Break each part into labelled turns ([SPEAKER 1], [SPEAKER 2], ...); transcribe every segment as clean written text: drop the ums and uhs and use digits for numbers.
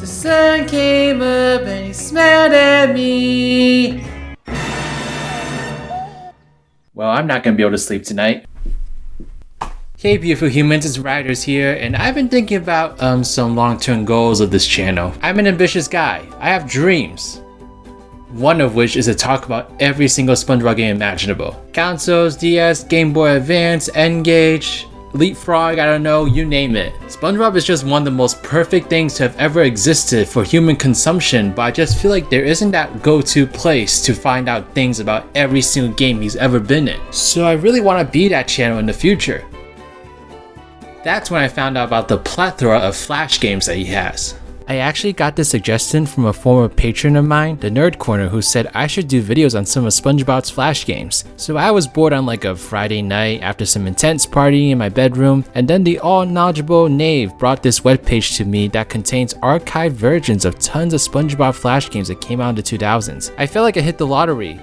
[SPEAKER 1] The sun came up and he smiled at me. Well, I'm not gonna be able to sleep tonight. Hey beautiful humans, it's Riders here, and I've been thinking about some long-term goals of this channel. I'm an ambitious guy. I have dreams. One of which is to talk about every single Spongebob game imaginable. Consoles, DS, Game Boy Advance, N-Gage, Leapfrog, I don't know, you name it. Spongebob is just one of the most perfect things to have ever existed for human consumption, but I just feel like there isn't that go-to place to find out things about every single game he's ever been in. So I really want to be that channel in the future. That's when I found out about the plethora of Flash games that he has. I actually got this suggestion from a former patron of mine, the Nerd Corner, who said I should do videos on some of Spongebob's Flash games. So I was bored on like a Friday night after some intense partying in my bedroom, and then the all-knowledgeable Knave brought this webpage to me that contains archived versions of tons of Spongebob Flash games that came out in the 2000s. I felt like I hit the lottery.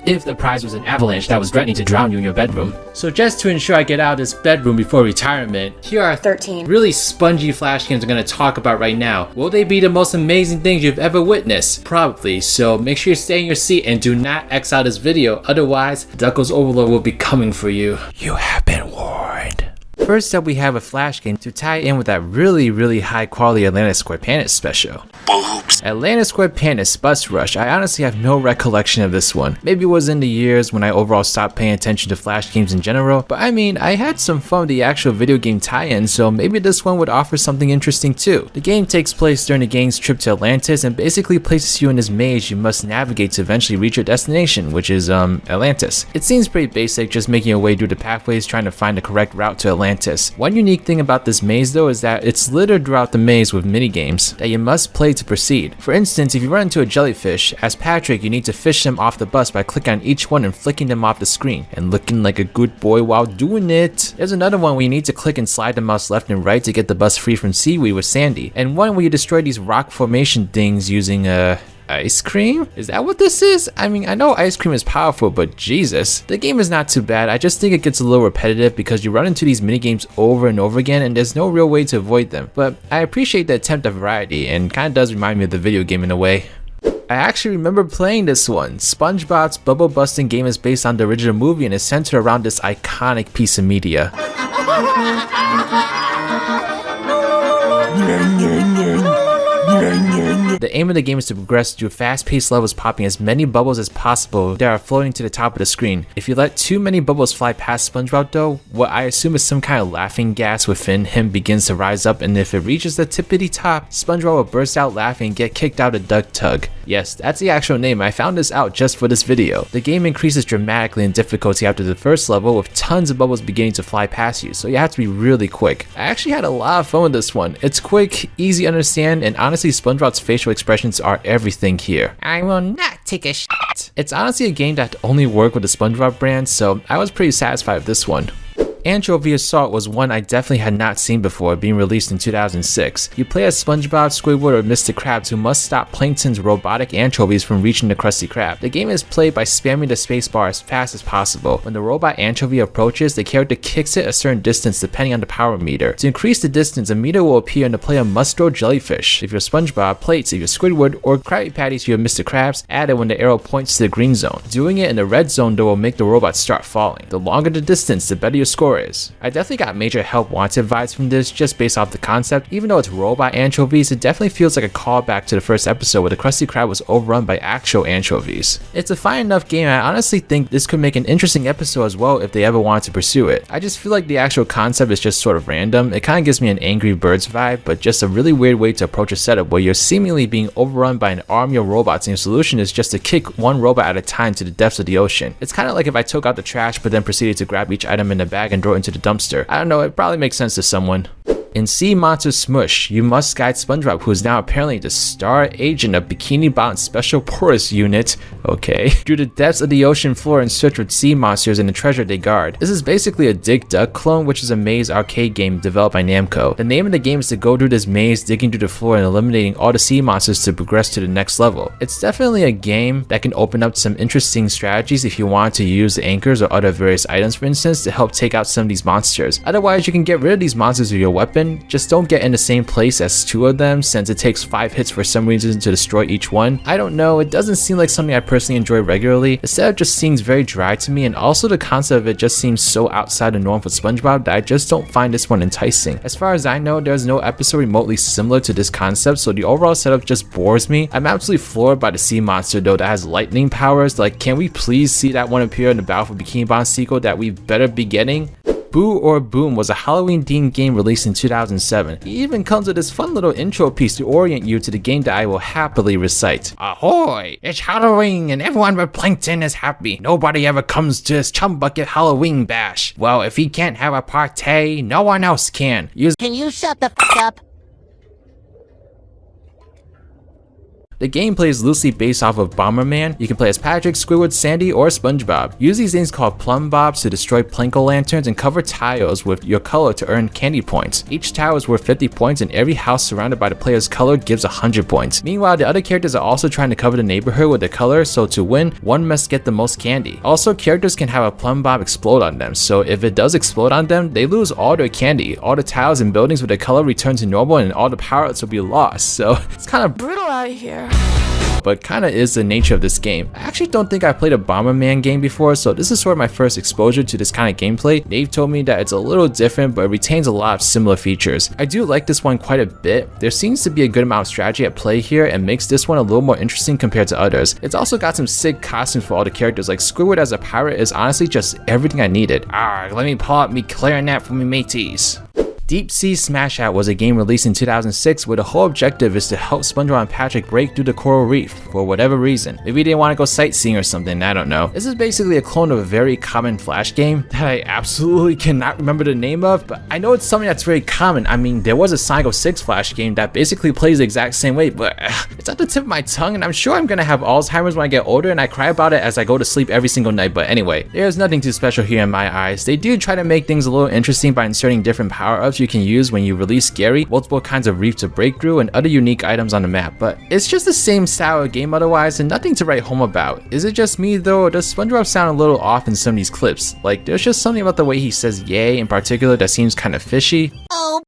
[SPEAKER 1] If the prize was an avalanche that was threatening to drown you in your bedroom. So just to ensure I get out of this bedroom before retirement, here are 13 really spongy Flash games I'm going to talk about right now. Will they be the most amazing things you've ever witnessed? Probably, so make sure you stay in your seat and do not X out this video, otherwise Duckles Overlord will be coming for you. You have been warned. First up, we have a Flash game to tie in with that really high quality Atlantis Square Panic special. Boobs. Atlantis Square Panic Bus Rush. I honestly have no recollection of this one. Maybe it was in the years when I overall stopped paying attention to Flash games in general, but I mean, I had some fun with the actual video game tie-in, so maybe this one would offer something interesting too. The game takes place during the gang's trip to Atlantis and basically places you in this maze you must navigate to eventually reach your destination, which is Atlantis. It seems pretty basic, just making your way through the pathways trying to find the correct route to Atlantis. One unique thing about this maze though is that it's littered throughout the maze with minigames that you must play to proceed. For instance, if you run into a jellyfish, as Patrick you need to fish them off the bus by clicking on each one and flicking them off the screen, and looking like a good boy while doing it. There's another one where you need to click and slide the mouse left and right to get the bus free from seaweed with Sandy, and one where you destroy these rock formation things using ice cream? Is that what this is? I mean, I know ice cream is powerful, but Jesus. The game is not too bad. I just think it gets a little repetitive because you run into these minigames over and over again and there's no real way to avoid them. But I appreciate the attempt at variety and kind of does remind me of the video game in a way. I actually remember playing this one. SpongeBob's bubble busting game is based on the original movie and is centered around this iconic piece of media. The aim of the game is to progress through fast-paced levels, popping as many bubbles as possible that are floating to the top of the screen. If you let too many bubbles fly past SpongeBob though, what I assume is some kind of laughing gas within him begins to rise up, and if it reaches the tippity top, SpongeBob will burst out laughing and get kicked out of Duck Tug. Yes, that's the actual name. I found this out just for this video. The game increases dramatically in difficulty after the first level, with tons of bubbles beginning to fly past you, so you have to be really quick. I actually had a lot of fun with this one. It's quick, easy to understand, and honestly SpongeBob's facial expressions are everything here. I will not take a shit. It's honestly a game that only worked with the Spongebob brand, so I was pretty satisfied with this one. Andro V Assault was one I definitely had not seen before, being released in 2006. You play as Spongebob, Squidward, or Mr. Krabs who must stop Plankton's robotic anchovies from reaching the Krusty Krab. The game is played by spamming the spacebar as fast as possible. When the robot anchovy approaches, the character kicks it a certain distance depending on the power meter. To increase the distance, a meter will appear and the player must throw jellyfish if you're Spongebob, plates if you're Squidward, or Krabby Patties if you're Mr. Krabs, added when the arrow points to the green zone. Doing it in the red zone though will make the robot start falling. The longer the distance, the better your score is. I definitely got major Help Wanted vibes from this just based off the concept. Even though it's robot anchovies, it definitely feels like a callback to the first episode where the Krusty Krab was overrun by actual anchovies. It's a fine enough game, and I honestly think this could make an interesting episode as well if they ever wanted to pursue it. I just feel like the actual concept is just sort of random. It kind of gives me an Angry Birds vibe, but just a really weird way to approach a setup where you're seemingly being overrun by an army of robots and your solution is just to kick one robot at a time to the depths of the ocean. It's kind of like if I took out the trash but then proceeded to grab each item in the bag and throw it into the dumpster. I don't know, it probably makes sense to someone. In Sea Monster Smush, you must guide Spongebob, who is now apparently the star agent of Bikini Bottom Special Porous Unit, okay, through the depths of the ocean floor in search of sea monsters and the treasure they guard. This is basically a Dig Dug clone, which is a maze arcade game developed by Namco. The name of the game is to go through this maze, digging through the floor and eliminating all the sea monsters to progress to the next level. It's definitely a game that can open up some interesting strategies if you want to use the anchors or other various items, for instance, to help take out some of these monsters. Otherwise, you can get rid of these monsters with your weapon happen. Just don't get in the same place as 2 of them since it takes 5 hits for some reason to destroy each one. I don't know, it doesn't seem like something I personally enjoy regularly. The setup just seems very dry to me, and also the concept of it just seems so outside the norm for SpongeBob that I just don't find this one enticing. As far as I know, there's no episode remotely similar to this concept, so the overall setup just bores me. I'm absolutely floored by the sea monster though that has lightning powers. Like, can we please see that one appear in the Battle for Bikini Bottom sequel that we better be getting? Boo or Boom was a Halloween-themed game released in 2007. It even comes with this fun little intro piece to orient you to the game that I will happily recite. Ahoy! It's Halloween and everyone but Plankton is happy. Nobody ever comes to this chum bucket Halloween bash. Well, if he can't have a party, no one else can.
[SPEAKER 2] Can you shut the f*** up?
[SPEAKER 1] The gameplay is loosely based off of Bomberman. You can play as Patrick, Squidward, Sandy, or Spongebob. Use these things called plumb bobs to destroy Planko lanterns and cover tiles with your color to earn candy points. Each tile is worth 50 points and every house surrounded by the player's color gives 100 points. Meanwhile, the other characters are also trying to cover the neighborhood with their color, so to win, one must get the most candy. Also, characters can have a plumb bob explode on them, so if it does explode on them, they lose all their candy. All the tiles and buildings with their color return to normal and all the power-ups will be lost, so it's kind of brutal out here. But kinda is the nature of this game. I actually don't think I played a Bomberman game before, so this is sort of my first exposure to this kind of gameplay. Dave told me that it's a little different, but it retains a lot of similar features. I do like this one quite a bit. There seems to be a good amount of strategy at play here and makes this one a little more interesting compared to others. It's also got some sick costumes for all the characters, like Squidward as a pirate is honestly just everything I needed. Let me pull out me clarinet for me mateys. Deep Sea Smash Out was a game released in 2006 where the whole objective is to help SpongeBob and Patrick break through the coral reef for whatever reason. Maybe they want to go sightseeing or something, I don't know. This is basically a clone of a very common Flash game that I absolutely cannot remember the name of, but I know it's something that's very common. I mean, there was a Sonic 06 Flash game that basically plays the exact same way, but it's at the tip of my tongue and I'm sure I'm gonna have Alzheimer's when I get older and I cry about it as I go to sleep every single night. But anyway, there's nothing too special here in my eyes. They do try to make things a little interesting by inserting different power-ups you can use when you release Gary, multiple kinds of reef to break through, and other unique items on the map, but it's just the same style of game otherwise and nothing to write home about. Is it just me though, or does SpongeBob sound a little off in some of these clips? Like, there's just something about the way he says yay in particular that seems kind of fishy.
[SPEAKER 2] Oh,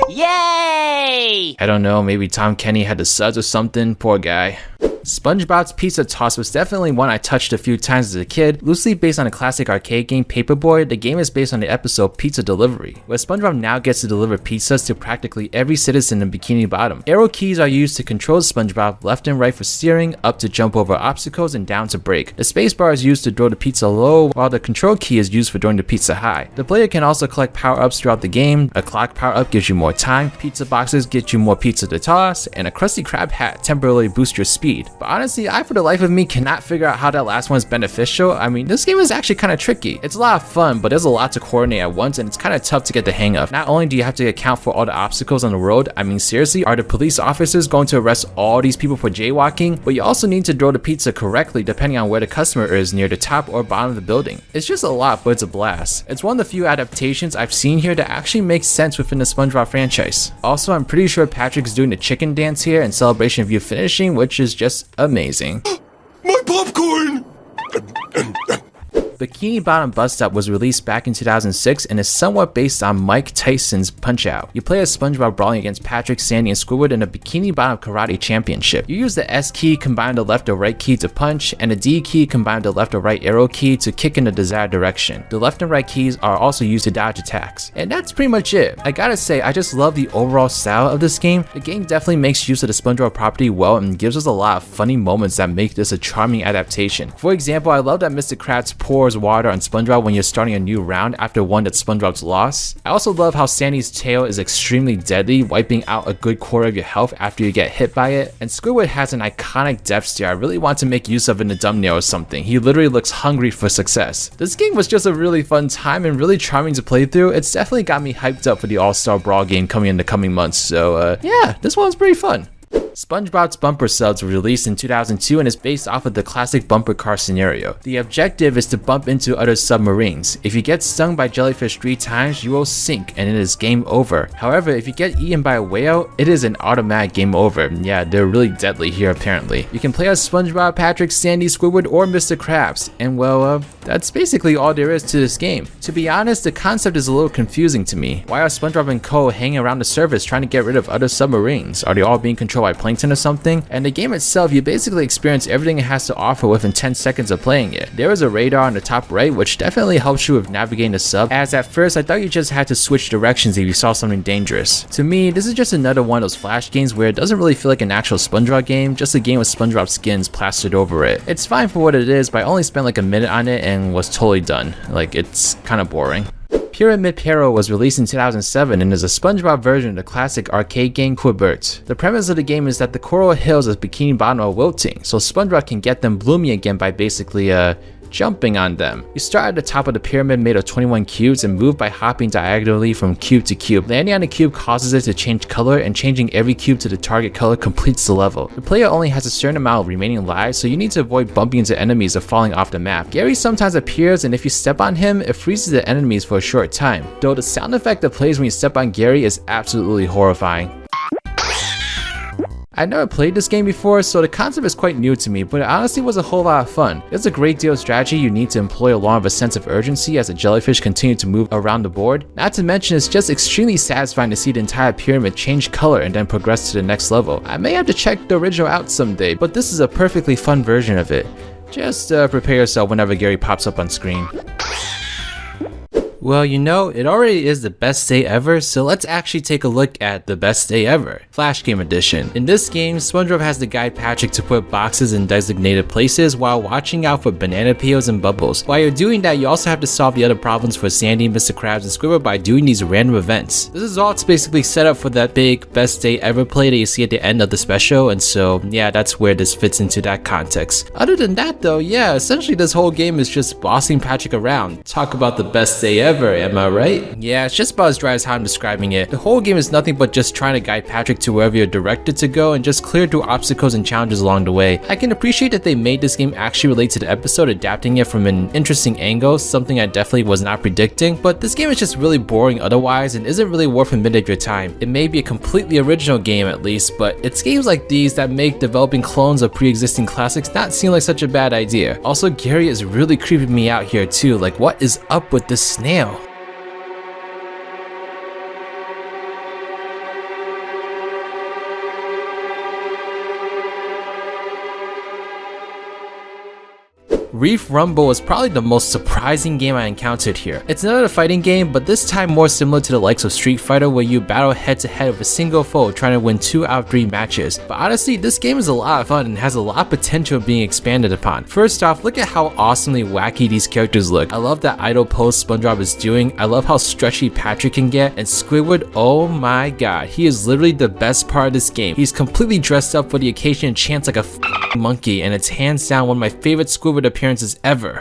[SPEAKER 2] yay!
[SPEAKER 1] I don't know, maybe Tom Kenny had the suds or something, poor guy. Spongebob's Pizza Toss was definitely one I touched a few times as a kid. Loosely based on a classic arcade game Paperboy, the game is based on the episode Pizza Delivery, where SpongeBob now gets to deliver pizzas to practically every citizen in Bikini Bottom. Arrow keys are used to control SpongeBob, left and right for steering, up to jump over obstacles, and down to brake. The spacebar is used to throw the pizza low, while the control key is used for throwing the pizza high. The player can also collect power-ups throughout the game. A clock power-up gives you more time, pizza boxes get you more pizza to toss, and a Krusty Krab hat temporarily boosts your speed. But honestly, I for the life of me cannot figure out how that last one is beneficial. I mean, this game is actually kind of tricky. It's a lot of fun, but there's a lot to coordinate at once and it's kind of tough to get the hang of. Not only do you have to account for all the obstacles on the road, I mean seriously, are the police officers going to arrest all these people for jaywalking? But you also need to throw the pizza correctly depending on where the customer is, near the top or bottom of the building. It's just a lot, but it's a blast. It's one of the few adaptations I've seen here that actually makes sense within the SpongeBob franchise. Also, I'm pretty sure Patrick's doing the chicken dance here in celebration of you finishing, which is just amazing.
[SPEAKER 3] My popcorn!
[SPEAKER 1] Bikini Bottom Bus Stop was released back in 2006 and is somewhat based on Mike Tyson's Punch-Out! You play as SpongeBob brawling against Patrick, Sandy, and Squidward in a Bikini Bottom Karate Championship. You use the S key combined with the left or right key to punch, and the D key combined with the left or right arrow key to kick in the desired direction. The left and right keys are also used to dodge attacks. And that's pretty much it. I gotta say, I just love the overall style of this game. The game definitely makes use of the SpongeBob property well and gives us a lot of funny moments that make this a charming adaptation. For example, I love that Mr. Kratz pours water on SpongeBob when you're starting a new round after one that SpongeBob's lost. I also love how Sandy's tail is extremely deadly, wiping out a good quarter of your health after you get hit by it. And Squidward has an iconic death stare I really want to make use of in the thumbnail or something. He literally looks hungry for success. This game was just a really fun time and really charming to play through. It's definitely got me hyped up for the All Star Brawl game coming in the coming months. So yeah, this one's pretty fun. Spongebob's bumper subs were released in 2002 and is based off of the classic bumper car scenario. The objective is to bump into other submarines. If you get stung by jellyfish 3 times, you will sink and it is game over. However, if you get eaten by a whale, it is an automatic game over. Yeah, they're really deadly here apparently. You can play as SpongeBob, Patrick, Sandy, Squidward, or Mr. Krabs, and well, that's basically all there is to this game. To be honest, the concept is a little confusing to me. Why are SpongeBob and co hanging around the surface trying to get rid of other submarines? Are they all being controlled by plankton or something? And the game itself, you basically experience everything it has to offer within 10 seconds of playing it. There is a radar on the top right, which definitely helps you with navigating the sub, as at first I thought you just had to switch directions if you saw something dangerous. To me, this is just another one of those Flash games where it doesn't really feel like an actual SpongeBob game, just a game with SpongeBob skins plastered over it. It's fine for what it is, but I only spent like a minute on it and was totally done. Like, it's kind of boring. Pyramid Peril was released in 2007 and is a SpongeBob version of the classic arcade game Quibbert. The premise of the game is that the coral hills of Bikini Bottom are wilting, so SpongeBob can get them blooming again by basically jumping on them. You start at the top of the pyramid made of 21 cubes and move by hopping diagonally from cube to cube. Landing on a cube causes it to change color, and changing every cube to the target color completes the level. The player only has a certain amount of remaining lives, so you need to avoid bumping into enemies or falling off the map. Gary sometimes appears, and if you step on him, it freezes the enemies for a short time, though the sound effect that plays when you step on Gary is absolutely horrifying. I'd never played this game before, so the concept is quite new to me, but it honestly was a whole lot of fun. There's a great deal of strategy you need to employ along with a sense of urgency as the jellyfish continue to move around the board. Not to mention, it's just extremely satisfying to see the entire pyramid change color and then progress to the next level. I may have to check the original out someday, but this is a perfectly fun version of it. Just prepare yourself whenever Gary pops up on screen. Well, you know, it already is the best day ever, so let's actually take a look at the best day ever, Flash Game Edition. In this game, SpongeBob has to guide Patrick to put boxes in designated places while watching out for banana peels and bubbles. While you're doing that, you also have to solve the other problems for Sandy, Mr. Krabs, and Squidward by doing these random events. This is all basically set up for that big best day ever play that you see at the end of the special, and so yeah, that's where this fits into that context. Other than that though, yeah, essentially this whole game is just bossing Patrick around. Talk about the best day ever. Am I right? Yeah, it's just about as dry as how I'm describing it. The whole game is nothing but just trying to guide Patrick to wherever you're directed to go and just clear through obstacles and challenges along the way. I can appreciate that they made this game actually relate to the episode, adapting it from an interesting angle, something I definitely was not predicting, but this game is just really boring otherwise and isn't really worth a minute of your time. It may be a completely original game at least, but it's games like these that make developing clones of pre-existing classics not seem like such a bad idea. Also, Gary is really creeping me out here too, like what is up with this snail? Reef Rumble is probably the most surprising game I encountered here. It's another fighting game, but this time more similar to the likes of Street Fighter, where you battle head to head with a single foe trying to win 2 out of 3 matches. But honestly, this game is a lot of fun and has a lot of potential of being expanded upon. First off, look at how awesomely wacky these characters look. I love that idle pose SpongeBob is doing. I love how stretchy Patrick can get, and Squidward, oh my god, he is literally the best part of this game. He's completely dressed up for the occasion and chants like a monkey, and it's hands down one of my favorite Squidward appearances ever.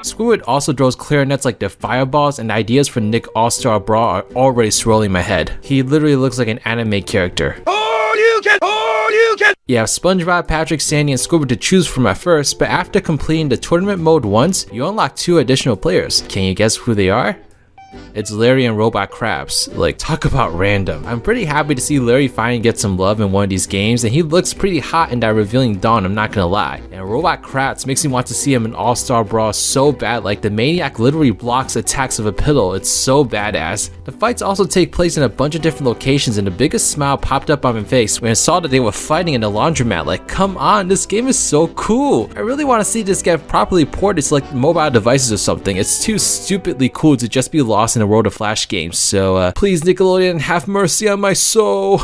[SPEAKER 1] Squidward also throws clarinets like they're fireballs, and the ideas for Nick All Star Brawl are already swirling my head. He literally looks like an anime character. You have SpongeBob, Patrick, Sandy, and Squidward to choose from at first, but after completing the tournament mode once, you unlock 2 additional players. Can you guess who they are? It's Larry and Robot Krabs. Like, talk about random. I'm pretty happy to see Larry finally get some love in one of these games, and he looks pretty hot in that revealing dawn, I'm not gonna lie. And Robot Kratz makes me want to see him in All Star Brawl so bad, like the maniac literally blocks attacks of a pillow. It's so badass. The fights also take place in a bunch of different locations, and the biggest smile popped up on my face when I saw that they were fighting in the laundromat. Like, come on, this game is so cool. I really want to see this get properly ported to like mobile devices or something. It's too stupidly cool to just be lost in a world of Flash games, so please Nickelodeon, have mercy on my soul.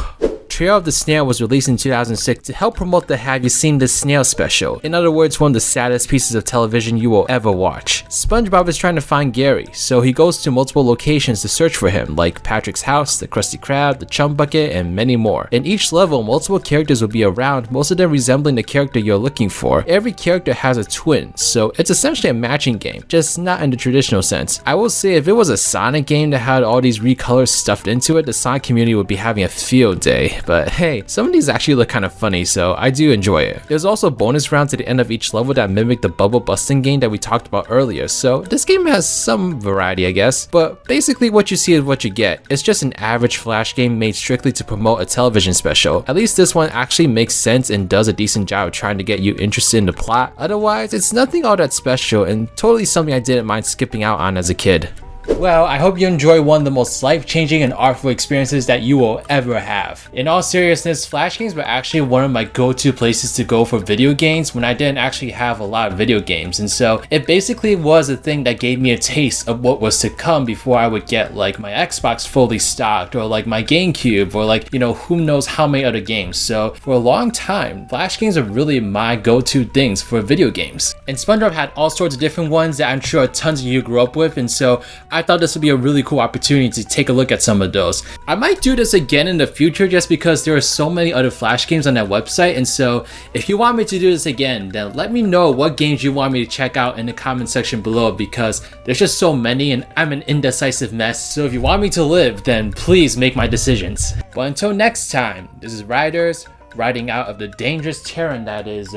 [SPEAKER 1] Trail of the Snail was released in 2006 to help promote the Have You Seen This Snail special. In other words, one of the saddest pieces of television you will ever watch. Spongebob is trying to find Gary, so he goes to multiple locations to search for him, like Patrick's house, the Krusty Krab, the Chum Bucket, and many more. In each level, multiple characters will be around, most of them resembling the character you're looking for. Every character has a twin, so it's essentially a matching game, just not in the traditional sense. I will say if it was a Sonic game that had all these recolors stuffed into it, the Sonic community would be having a field day. But hey, some of these actually look kind of funny, so I do enjoy it. There's also bonus rounds at the end of each level that mimic the bubble busting game that we talked about earlier, so this game has some variety, I guess. But basically what you see is what you get. It's just an average Flash game made strictly to promote a television special. At least this one actually makes sense and does a decent job of trying to get you interested in the plot. Otherwise, it's nothing all that special and totally something I didn't mind skipping out on as a kid. Well, I hope you enjoy one of the most life-changing and artful experiences that you will ever have. In all seriousness, Flash games were actually one of my go-to places to go for video games when I didn't actually have a lot of video games, and so it basically was a thing that gave me a taste of what was to come before I would get like my Xbox fully stocked, or like my GameCube, or like, you know, who knows how many other games. So for a long time, Flash games are really my go-to things for video games. And Spongebob had all sorts of different ones that I'm sure tons of you grew up with, and so I thought this would be a really cool opportunity to take a look at some of those. I might do this again in the future just because there are so many other Flash games on that website, and so if you want me to do this again, then let me know what games you want me to check out in the comment section below, because there's just so many and I'm an indecisive mess. So if you want me to live, then please make my decisions. But until next time, this is Riders riding out of the dangerous terrain that is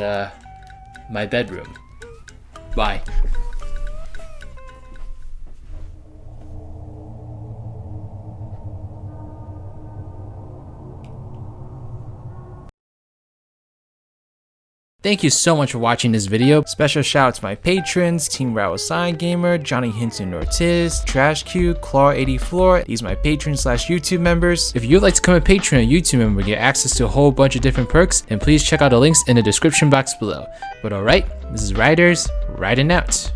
[SPEAKER 1] my bedroom. Bye. Thank you so much for watching this video. Special shout out to my patrons, Team Rattle Sign Gamer, Johnny Hinton Ortiz, Trash Q, Claw84. These are my patrons / YouTube members. If you'd like to become a patron or YouTube member and get access to a whole bunch of different perks, then please check out the links in the description box below. But alright, this is Riders, riding out.